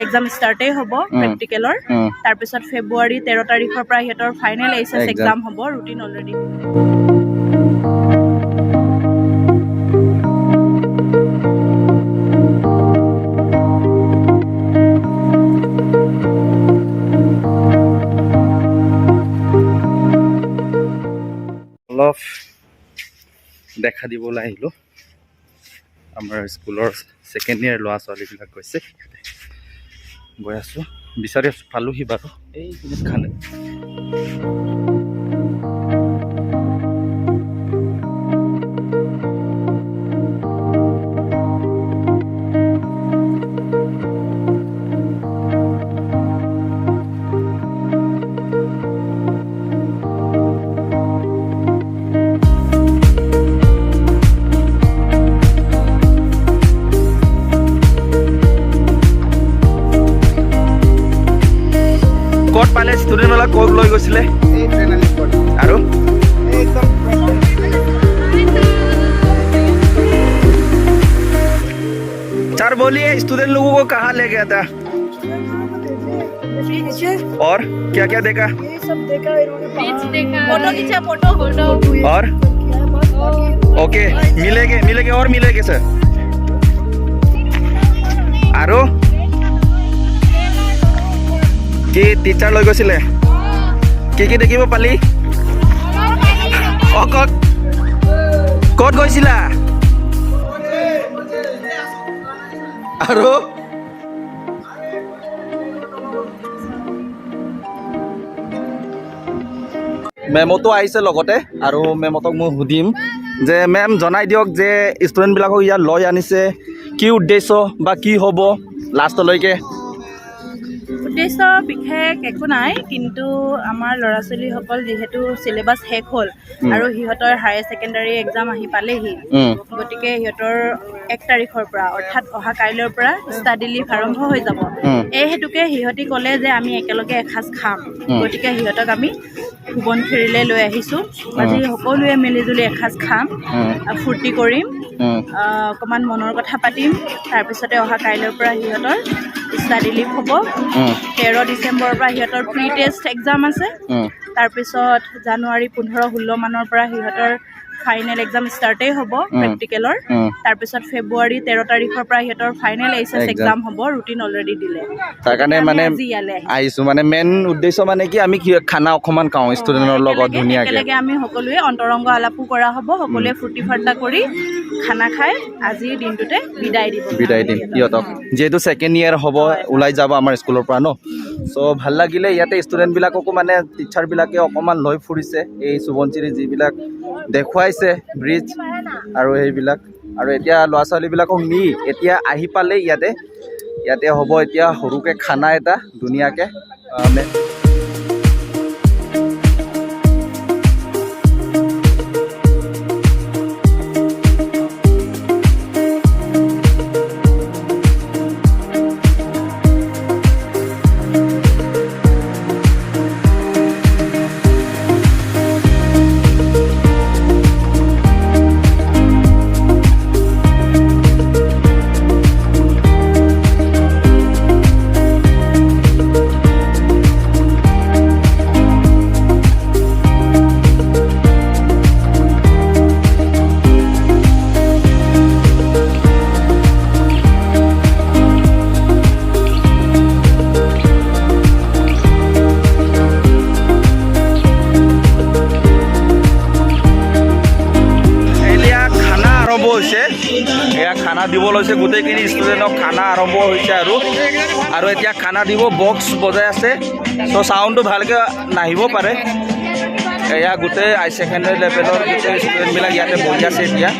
exam ষ্টাৰ্টেই হ'ব প্ৰেক্টিকেলৰ তাৰপিছত ফেব্ৰুৱাৰী 13 তাৰিখৰ পৰা সিহঁতৰ ফাইনেল এইচএছ এক্সাম হ'ব ৰুটিন অলৰেডি অলপ দেখা দিবলৈ আহিলোঁ আমাৰ স্কুলৰ ছেকেণ্ড ইয়াৰ ল'ৰা ছোৱালীবিলাক গৈছে গৈ আছোঁ বিচাৰি আছোঁ পালোহি বাৰু এই খালে ক'ত পালে ষ্টুডেণ্টবিলাক ক'ত লৈ গৈছিলে আৰু सर बोलिए स्टूडेंट लोगों को कहाँ ले गया था और क्या क्या देखा ये सब देखा इन्होंने फोटो खींचा फोटो और ओके मिलेंगे और मिलेंगे सर आरो কি টিচাৰ লৈ গৈছিলে কি দেখিব পালি ক'ত গৈছিলা আৰু মেমতো আহিছে লগতে আৰু মেমতক মই সুধিম যে মেম জনাই দিয়ক যে ষ্টুডেণ্টবিলাকক ইয়াত লৈ আনিছে কি উদ্দেশ্য বা কি হ'ব লাষ্টলৈকে উদ্দেশ্য বিশেষ একো নাই কিন্তু আমাৰ ল'ৰা ছোৱালীসকল যিহেতু চিলেবাছ শেষ হ'ল আৰু সিহঁতৰ হায়াৰ ছেকেণ্ডাৰী এক্সাম আহি পালেহি গতিকে সিহঁতৰ 1 তাৰিখৰ পৰা অৰ্থাৎ অহা কাইলৈৰ পৰা ষ্টাডি লিভ আৰম্ভ হৈ যাব এই হেতুকে সিহঁতি ক'লে যে আমি একেলগে এসাঁজ খাম গতিকে সিহঁতক আমি সোৱণশিৰিলৈ লৈ আহিছোঁ আজি সকলোৱে মিলিজুলি এসাঁজ খাম ফূৰ্তি কৰিম অকণমান মনৰ কথা পাতিম তাৰপিছতে অহা কাইলৈৰ পৰা সিহঁতৰ ষ্টাডি লিভ হ'ব 13 ডিচেম্বৰৰ পৰা সিহঁতৰ প্ৰি টেষ্ট এক্সাম আছে তাৰপিছত জানুৱাৰী 15-16 মানৰ পৰা সিহঁতৰ ফাইনেল এক্সাম ষ্টাৰ্টেই হ'ব প্ৰেক্টিকেলৰ তাৰপিছত ফেব্ৰুৱাৰী 13 তাৰিখৰ পৰা সিহঁতৰ ফাইনেল এইচএছ এক্সাম হ'ব ৰুটিন অলৰেডি দিলে তাৰ কাৰণে মানে আহিছোঁ মানে মেইন উদ্দেশ্য মানে কি আমি খানা অকণমান খাওঁ ষ্টুডেণ্টৰ লগত ধুনীয়াকৈ একেলগে আমি সকলোৱে অন্তৰংগ আলাপো কৰা হ'ব সকলোৱে ফূৰ্তি ফাৰ্তা কৰি খানা খাই আজিৰ দিনটোতে বিদায় দিম সিহঁতক যিহেতু ছেকেণ্ড ইয়াৰ হ'ব ওলাই যাব আমাৰ স্কুলৰ পৰা ন চ' ভাল লাগিলে ইয়াতে ষ্টুডেণ্টবিলাককো মানে টিচাৰবিলাকে অকণমান লৈ ফুৰিছে এই সোৱণশিৰি যিবিলাক দেখুৱাইছে ব্ৰিজ আৰু সেইবিলাক আৰু এতিয়া ল'ৰা ছোৱালীবিলাকক নি এতিয়া আহি পালে ইয়াতে হ'ব এতিয়া সৰুকৈ খানা এটা ধুনীয়াকৈ খানা দিব লৈছে গোটেইখিনি ষ্টুডেণ্টক খানা আৰম্ভ হৈছে আৰু এতিয়া খানা দিব বক্স বজাই আছে চ' চাউণ্ডটো ভালকৈ নাহিব পাৰে এয়া গোটেই হাই ছেকেণ্ডাৰী লেভেলৰ গোটেই ষ্টুডেণ্টবিলাক ইয়াতে বহি আছে এতিয়া